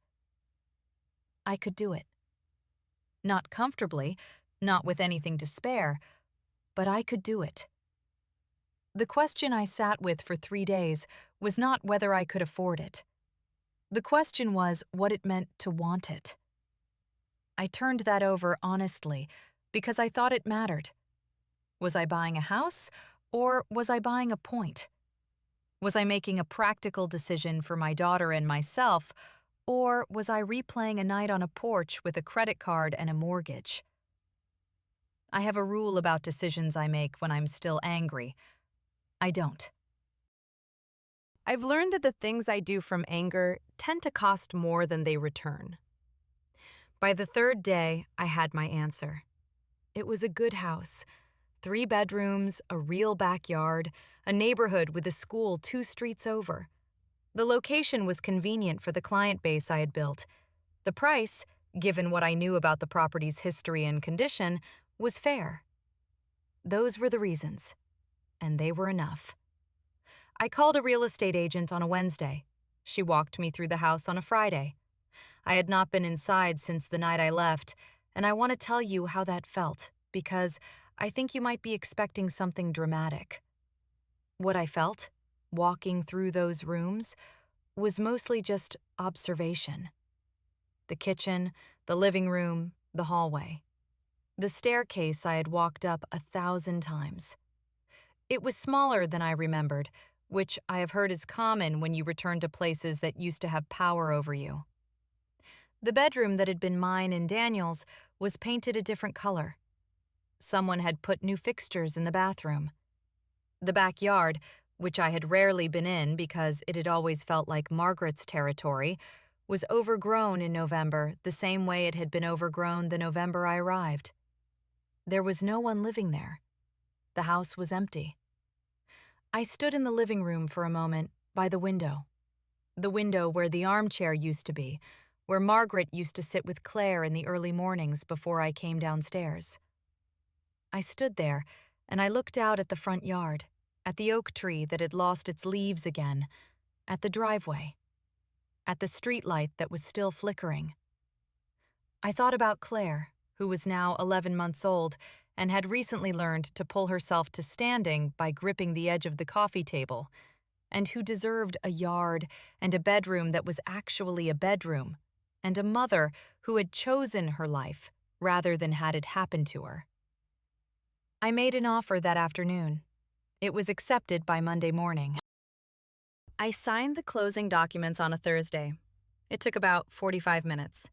I could do it. Not comfortably, not with anything to spare, but I could do it. The question I sat with for 3 days was not whether I could afford it. The question was what it meant to want it. I turned that over honestly because I thought it mattered. Was I buying a house or was I buying a point? Was I making a practical decision for my daughter and myself, or was I replaying a night on a porch with a credit card and a mortgage? I have a rule about decisions I make when I'm still angry. I don't. I've learned that the things I do from anger tend to cost more than they return. By the 3rd day, I had my answer. It was a good house. 3 bedrooms, a real backyard, a neighborhood with a school 2 streets over. The location was convenient for the client base I had built. The price, given what I knew about the property's history and condition, was fair. Those were the reasons, and they were enough. I called a real estate agent on a Wednesday. She walked me through the house on a Friday. I had not been inside since the night I left, and I want to tell you how that felt, because I think you might be expecting something dramatic. What I felt, walking through those rooms, was mostly just observation. The kitchen, the living room, the hallway. The staircase I had walked up 1,000 times. It was smaller than I remembered, which I have heard is common when you return to places that used to have power over you. The bedroom that had been mine and Daniel's was painted a different color. someone had put new fixtures in the bathroom. The backyard, which I had rarely been in because it had always felt like Margaret's territory, was overgrown in November the same way it had been overgrown the November I arrived. There was no one living there. The house was empty. I stood in the living room for a moment, by the window where the armchair used to be, where Margaret used to sit with Claire in the early mornings before I came downstairs. I stood there, and I looked out at the front yard, at the oak tree that had lost its leaves again, at the driveway, at the streetlight that was still flickering. I thought about Claire, who was now 11 months old and had recently learned to pull herself to standing by gripping the edge of the coffee table, and who deserved a yard and a bedroom that was actually a bedroom, and a mother who had chosen her life rather than had it happen to her. I made an offer that afternoon. It was accepted by Monday morning. I signed the closing documents on a Thursday. It took about 45 minutes.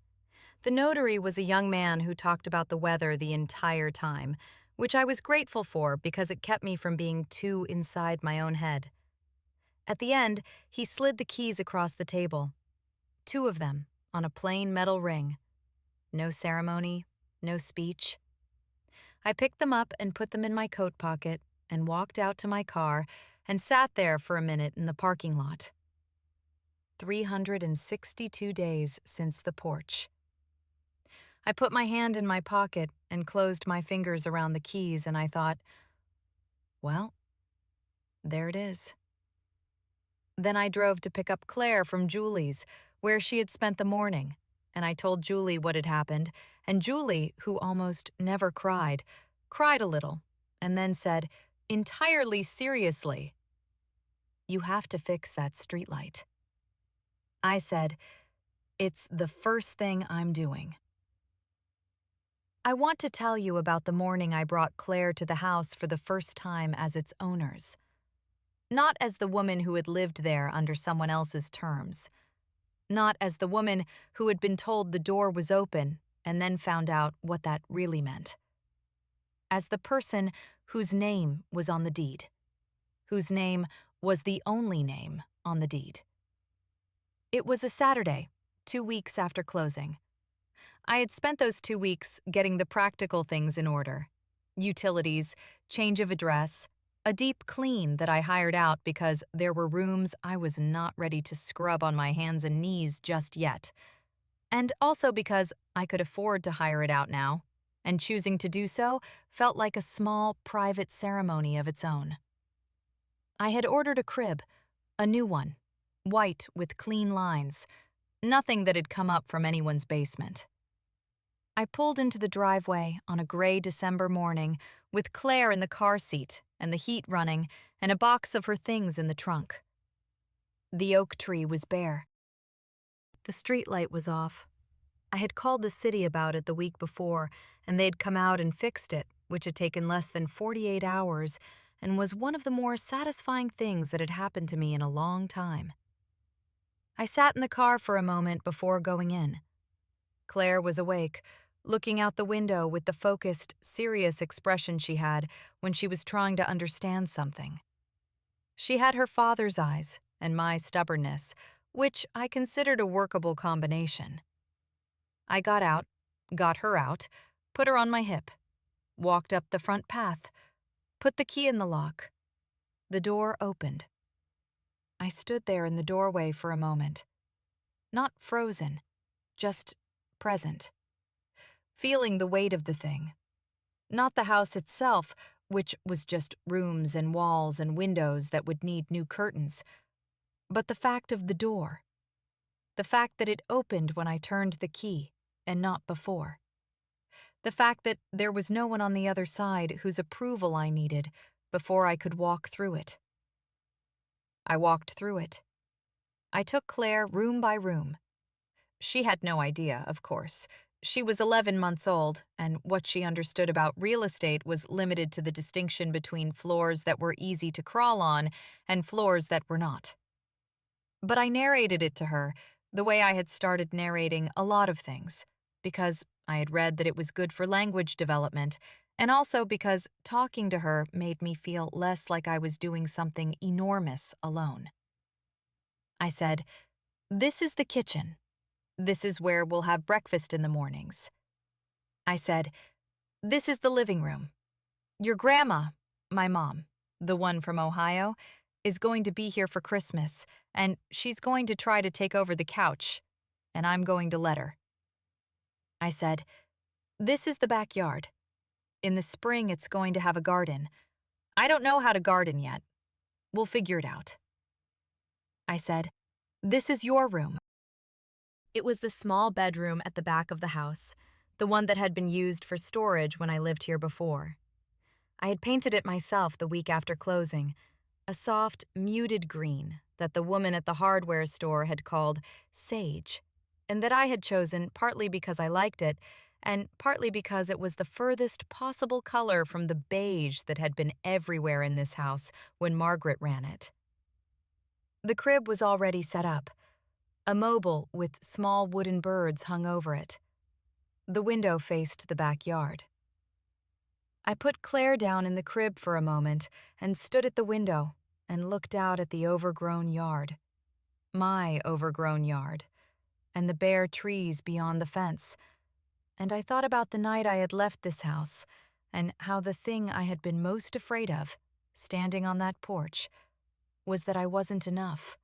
The notary was a young man who talked about the weather the entire time, which I was grateful for because it kept me from being too inside my own head. At the end, he slid the keys across the table. 2 of them, on a plain metal ring. No ceremony, no speech. I picked them up and put them in my coat pocket and walked out to my car and sat there for a minute in the parking lot. 362 days since the porch. I put my hand in my pocket and closed my fingers around the keys, and I thought, well, there it is. Then I drove to pick up Claire from Julie's, where she had spent the morning, and I told Julie what had happened, and Julie, who almost never cried a little, and then said, entirely seriously, "You have to fix that streetlight." I said, "It's the first thing I'm doing." I want to tell you about the morning I brought Claire to the house for the first time as its owners. Not as the woman who had lived there under someone else's terms. Not as the woman who had been told the door was open and then found out what that really meant. As the person whose name was on the deed. Whose name was the only name on the deed. It was a Saturday, 2 weeks after closing. I had spent those 2 weeks getting the practical things in order. Utilities, change of address, a deep clean that I hired out because there were rooms I was not ready to scrub on my hands and knees just yet. And also because I could afford to hire it out now, and choosing to do so felt like a small, private ceremony of its own. I had ordered a crib, a new one, white with clean lines, nothing that had come up from anyone's basement. I pulled into the driveway on a gray December morning with Claire in the car seat and the heat running and a box of her things in the trunk. The oak tree was bare. The streetlight was off. I had called the city about it the week before, and they'd come out and fixed it, which had taken less than 48 hours and was one of the more satisfying things that had happened to me in a long time. I sat in the car for a moment before going in. Claire was awake, looking out the window with the focused, serious expression she had when she was trying to understand something. She had her father's eyes and my stubbornness, which I considered a workable combination. I got out, got her out, put her on my hip, walked up the front path, put the key in the lock. The door opened. I stood there in the doorway for a moment. Not frozen, just present. Feeling the weight of the thing. Not the house itself, which was just rooms and walls and windows that would need new curtains, but the fact of the door. The fact that it opened when I turned the key, and not before. The fact that there was no one on the other side whose approval I needed before I could walk through it. I walked through it. I took Claire room by room. She had no idea, of course. She was 11 months old, and what she understood about real estate was limited to the distinction between floors that were easy to crawl on and floors that were not. But I narrated it to her the way I had started narrating a lot of things, because I had read that it was good for language development, and also because talking to her made me feel less like I was doing something enormous alone. I said, "This is the kitchen. This is where we'll have breakfast in the mornings." I said, "This is the living room. Your grandma, my mom, the one from Ohio, is going to be here for Christmas, and she's going to try to take over the couch, and I'm going to let her." I said, "This is the backyard. In the spring, it's going to have a garden. I don't know how to garden yet. We'll figure it out." I said, "This is your room." It was the small bedroom at the back of the house, the one that had been used for storage when I lived here before. I had painted it myself the week after closing, a soft, muted green that the woman at the hardware store had called sage, and that I had chosen partly because I liked it and partly because it was the furthest possible color from the beige that had been everywhere in this house when Margaret ran it. The crib was already set up, a mobile with small wooden birds hung over it. The window faced the backyard. I put Claire down in the crib for a moment and stood at the window and looked out at the overgrown yard, my overgrown yard, and the bare trees beyond the fence, and I thought about the night I had left this house and how the thing I had been most afraid of, standing on that porch, was that I wasn't enough,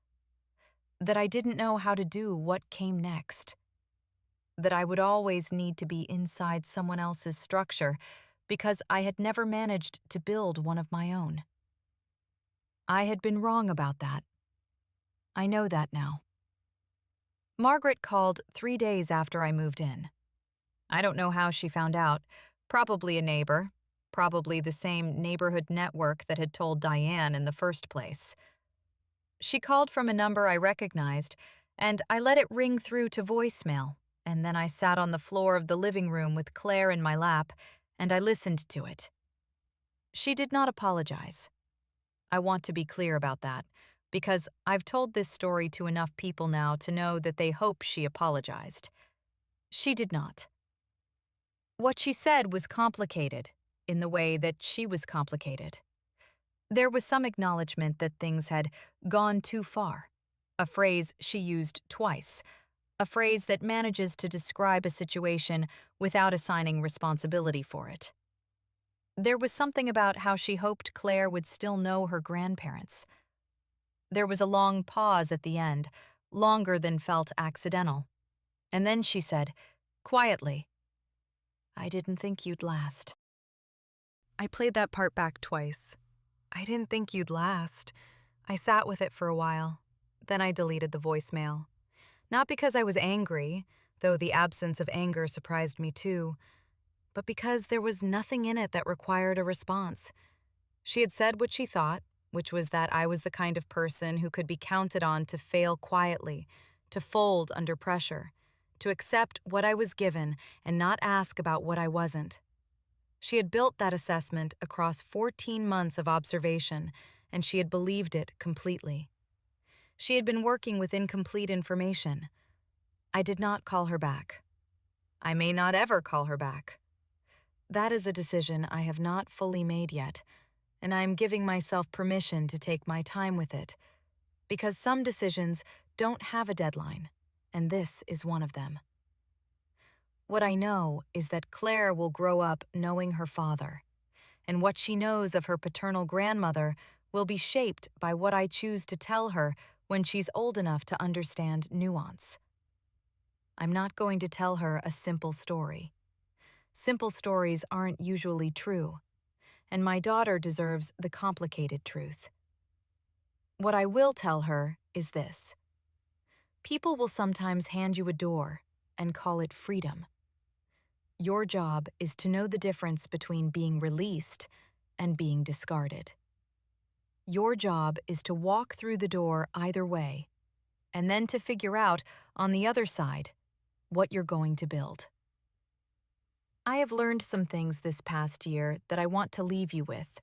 that I didn't know how to do what came next, that I would always need to be inside someone else's structure because I had never managed to build one of my own. I had been wrong about that. I know that now. Margaret called 3 days after I moved in. I don't know how she found out. Probably a neighbor, probably the same neighborhood network that had told Diane in the first place. She called from a number I recognized, and I let it ring through to voicemail, and then I sat on the floor of the living room with Claire in my lap, and I listened to it. She did not apologize. I want to be clear about that, because I've told this story to enough people now to know that they hope she apologized. She did not. What she said was complicated, in the way that she was complicated. There was some acknowledgement that things had gone too far, a phrase she used twice, a phrase that manages to describe a situation without assigning responsibility for it. There was something about how she hoped Claire would still know her grandparents. There was a long pause at the end, longer than felt accidental. And then she said, quietly, "I didn't think you'd last." I played that part back twice. I didn't think you'd last. I sat with it for a while. Then I deleted the voicemail. Not because I was angry, though the absence of anger surprised me too, but because there was nothing in it that required a response. She had said what she thought, which was that I was the kind of person who could be counted on to fail quietly, to fold under pressure, to accept what I was given and not ask about what I wasn't. She had built that assessment across 14 months of observation, and she had believed it completely. She had been working with incomplete information. I did not call her back. I may not ever call her back. That is a decision I have not fully made yet, and I am giving myself permission to take my time with it, because some decisions don't have a deadline, and this is one of them. What I know is that Claire will grow up knowing her father, and what she knows of her paternal grandmother will be shaped by what I choose to tell her when she's old enough to understand nuance. I'm not going to tell her a simple story. Simple stories aren't usually true, and my daughter deserves the complicated truth. What I will tell her is this. People will sometimes hand you a door and call it freedom. Your job is to know the difference between being released and being discarded. Your job is to walk through the door either way, and then to figure out, on the other side, what you're going to build. I have learned some things this past year that I want to leave you with,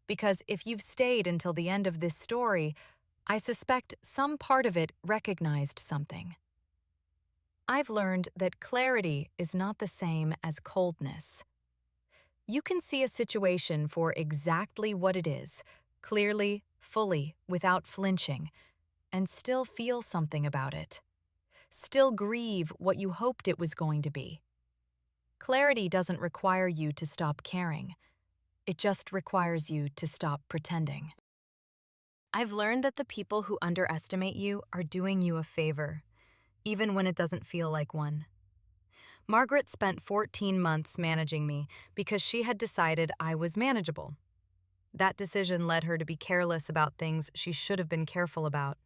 because if you've stayed until the end of this story, I suspect some part of it recognized something. I've learned that clarity is not the same as coldness. You can see a situation for exactly what it is, clearly, fully, without flinching, and still feel something about it. Still grieve what you hoped it was going to be. Clarity doesn't require you to stop caring. It just requires you to stop pretending. I've learned that the people who underestimate you are doing you a favor, even when it doesn't feel like one. Margaret spent 14 months managing me because she had decided I was manageable. That decision led her to be careless about things she should have been careful about.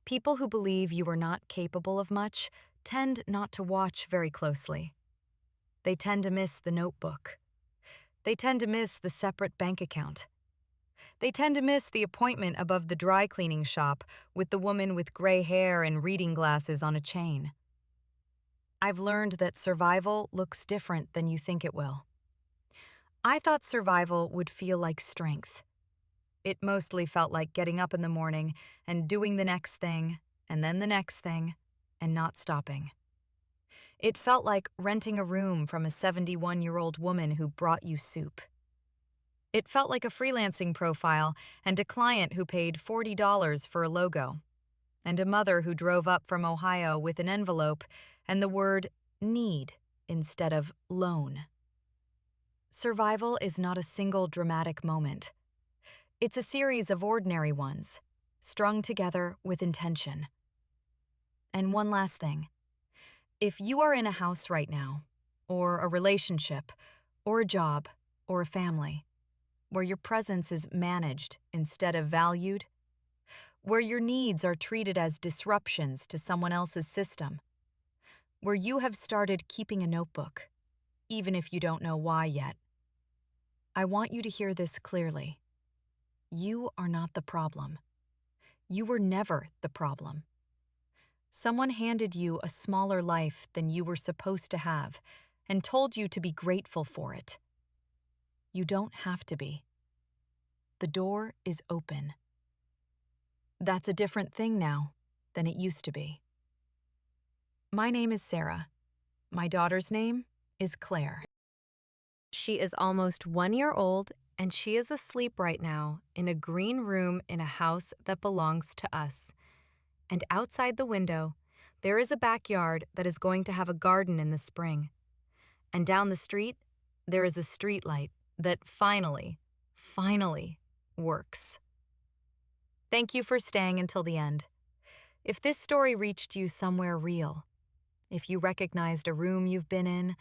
People who believe you are not capable of much tend not to watch very closely. They tend to miss the notebook. They tend to miss the separate bank account. They tend to miss the appointment above the dry cleaning shop with the woman with gray hair and reading glasses on a chain. I've learned that survival looks different than you think it will. I thought survival would feel like strength. It mostly felt like getting up in the morning and doing the next thing, and then the next thing, and not stopping. It felt like renting a room from a 71-year-old woman who brought you soup. It felt like a freelancing profile and a client who paid $40 for a logo, and a mother who drove up from Ohio with an envelope and the word need instead of loan. Survival is not a single dramatic moment. It's a series of ordinary ones, strung together with intention. And one last thing. If you are in a house right now, or a relationship, or a job, or a family, where your presence is managed instead of valued, where your needs are treated as disruptions to someone else's system, where you have started keeping a notebook, even if you don't know why yet, I want you to hear this clearly. You are not the problem. You were never the problem. Someone handed you a smaller life than you were supposed to have and told you to be grateful for it. You don't have to be. The door is open. That's a different thing now than it used to be. My name is Sarah. My daughter's name is Claire. She is almost 1 year old, and she is asleep right now in a green room in a house that belongs to us. And outside the window, there is a backyard that is going to have a garden in the spring. And down the street, there is a street light that finally works. Thank you for staying until the end. If this story reached you somewhere real, if you recognized a room you've been in,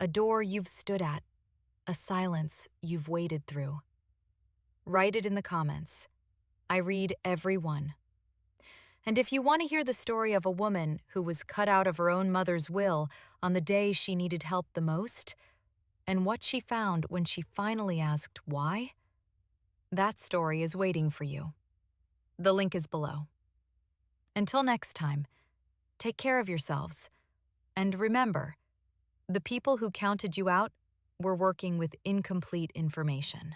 a door you've stood at, a silence you've waded through, write it in the comments. I read every one. And if you want to hear the story of a woman who was cut out of her own mother's will on the day she needed help the most, and what she found when she finally asked why, that story is waiting for you. The link is below. Until next time, take care of yourselves. And remember, the people who counted you out were working with incomplete information.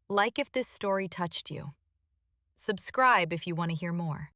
Like if this story touched you. Subscribe if you want to hear more.